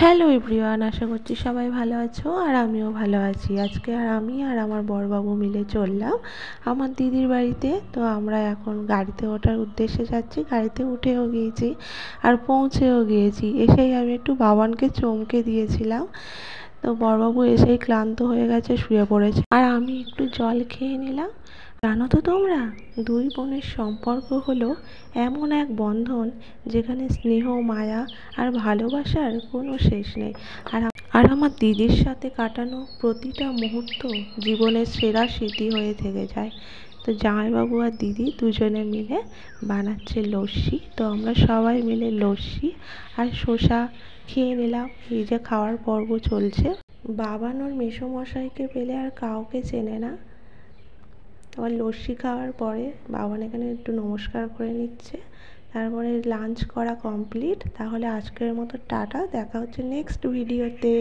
Hello everyone, আশা করছি সবাই ভালো আছো আর আমিও ভালো আছি। আজকে আমি আর আমার বড়বাবু মিলে চললাম আমার দিদির বাড়িতে। তো আমরা এখন গাড়িতে ওঠার উদ্দেশ্যে যাচ্ছি, গাড়িতে উঠেও গিয়েছি আর পৌঁছেও গিয়েছি। এসেই আমি একটু বাবানকে চমকে দিয়েছিলাম। তো বড়বাবু এসেই ক্লান্ত হয়ে গেছে, শুয়ে পড়েছে আর আমি একটু জল খেয়ে নিলাম। জানো তো তোমরা, দুই বোনের সম্পর্ক হলো এমন এক বন্ধন যেখানে স্নেহ, মায়া আর ভালোবাসার কোনো শেষ নেই। আর আমার দিদির সাথে কাটানো প্রতিটা মুহূর্ত জীবনের সেরা স্মৃতি হয়ে থেকে যায়। তো জামাইবাবু আর দিদি দুজনে মিলে বানাচ্ছে লস্যি। তো আমরা সবাই মিলে লস্যি আর শসা খেয়ে নিলাম। এই যে খাওয়ার পর্ব চলছে। বাবান ওর মেসোমশাইকে পেলে আর কাউকে চেনে না। আবার লস্যি খাওয়ার পরে বাবান এখানে একটু নমস্কার করে নিচ্ছে। তারপরে লাঞ্চ করা কমপ্লিট। তাহলে আজকের মতো টাটা, দেখা হচ্ছে নেক্সট ভিডিওতে।